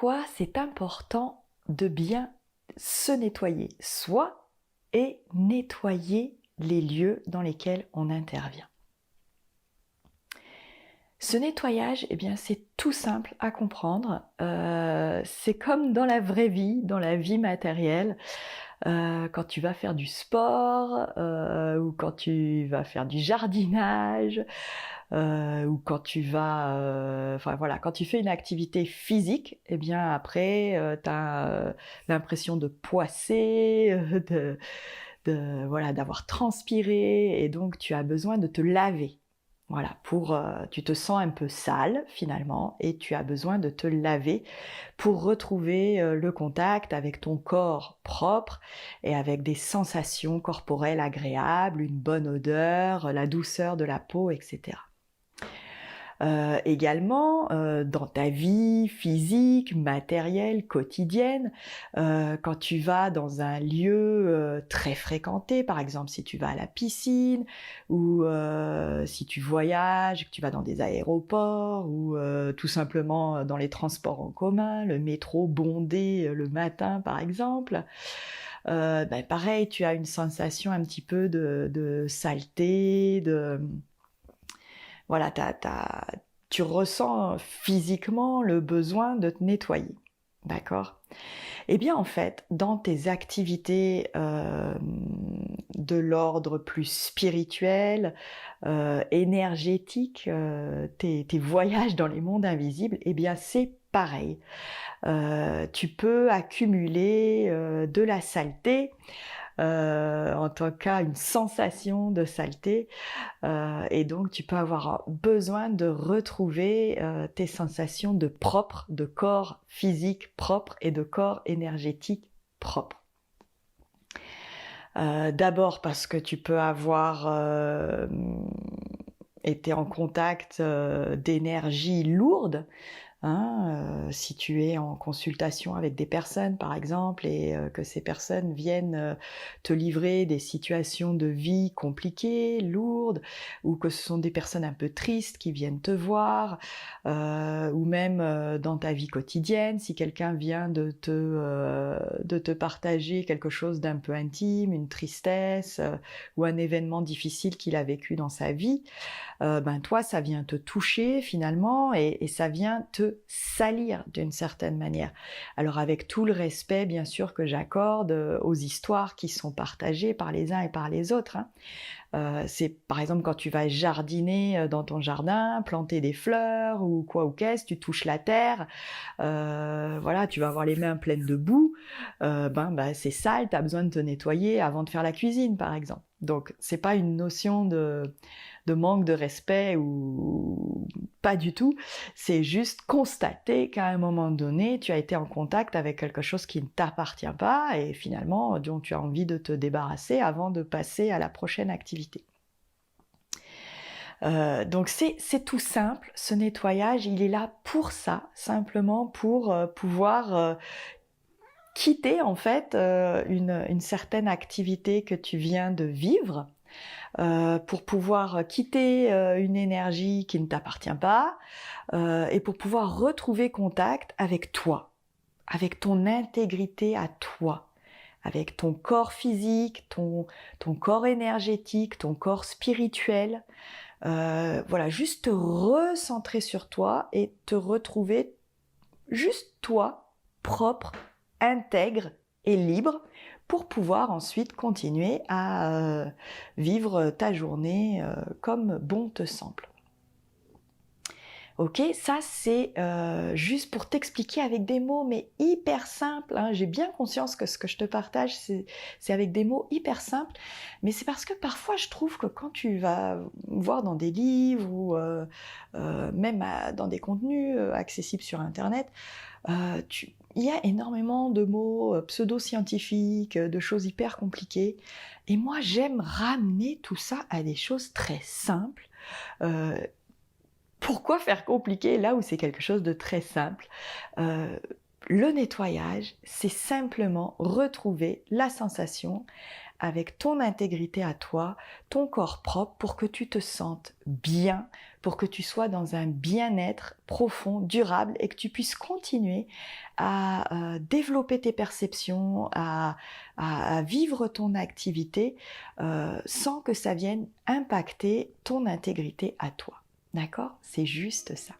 pourquoi c'est important de bien se nettoyer soi et nettoyer les lieux dans lesquels on intervient. Ce nettoyage, eh bien, c'est tout simple à comprendre. C'est comme dans la vraie vie, dans la vie matérielle. Quand tu vas faire du sport, ou quand tu vas faire du jardinage, ou quand tu vas, enfin voilà, quand tu fais une activité physique, eh bien après, tu as l'impression de poisser, voilà, d'avoir transpiré, et donc tu as besoin de te laver. Voilà, tu te sens un peu sale finalement, et tu as besoin de te laver pour retrouver le contact avec ton corps propre et avec des sensations corporelles agréables, une bonne odeur, la douceur de la peau, etc. Également, dans ta vie physique, matérielle, quotidienne, quand tu vas dans un lieu très fréquenté, par exemple si tu vas à la piscine, ou si tu voyages, que tu vas dans des aéroports, ou tout simplement dans les transports en commun, le métro bondé le matin par exemple, pareil, tu as une sensation un petit peu de saleté, voilà, tu ressens physiquement le besoin de te nettoyer, d'accord? Eh bien, en fait, dans tes activités de l'ordre plus spirituel, énergétique, tes voyages dans les mondes invisibles, eh bien, c'est pareil. Tu peux accumuler de la saleté, en tout cas une sensation de saleté, et donc tu peux avoir besoin de retrouver tes sensations de propre, de corps physique propre et de corps énergétique propre. D'abord parce que tu peux avoir été en contact d'énergie lourde. Si tu es en consultation avec des personnes par exemple, et que ces personnes viennent te livrer des situations de vie compliquées, lourdes, ou que ce sont des personnes un peu tristes qui viennent te voir, ou même dans ta vie quotidienne, si quelqu'un vient de te partager quelque chose d'un peu intime, une tristesse, ou un événement difficile qu'il a vécu dans sa vie, toi ça vient te toucher finalement, et ça vient te salir d'une certaine manière. Alors avec tout le respect bien sûr que j'accorde aux histoires qui sont partagées par les uns et par les autres, c'est par exemple quand tu vas jardiner dans ton jardin, planter des fleurs ou quoi ou qu'est-ce, tu touches la terre, voilà, tu vas avoir les mains pleines de boue, c'est sale, tu as besoin de te nettoyer avant de faire la cuisine par exemple. Donc c'est pas une notion de manque de respect, ou pas du tout, c'est juste constater qu'à un moment donné, tu as été en contact avec quelque chose qui ne t'appartient pas, et finalement dont tu as envie de te débarrasser avant de passer à la prochaine activité. Donc c'est tout simple, ce nettoyage, il est là pour ça, simplement pour pouvoir quitter en fait une certaine activité que tu viens de vivre, pour pouvoir quitter une énergie qui ne t'appartient pas, et pour pouvoir retrouver contact avec toi, avec ton intégrité à toi, avec ton corps physique, ton corps énergétique, ton corps spirituel. Voilà, juste te recentrer sur toi et te retrouver juste toi, propre, intègre et libre, pour pouvoir ensuite continuer à vivre ta journée comme bon te semble. Ok, ça c'est juste pour t'expliquer avec des mots, mais hyper simples, hein. J'ai bien conscience que ce que je te partage, c'est avec des mots hyper simples, mais c'est parce que parfois je trouve que quand tu vas voir dans des livres, ou même dans des contenus accessibles sur Internet, il y a énormément de mots pseudo-scientifiques, de choses hyper compliquées, et moi j'aime ramener tout ça à des choses très simples. Pourquoi faire compliqué là où c'est quelque chose de très simple? Le nettoyage, c'est simplement retrouver la sensation avec ton intégrité à toi, ton corps propre, pour que tu te sentes bien, pour que tu sois dans un bien-être profond, durable, et que tu puisses continuer à développer tes perceptions, à vivre ton activité sans que ça vienne impacter ton intégrité à toi. D'accord? C'est juste ça.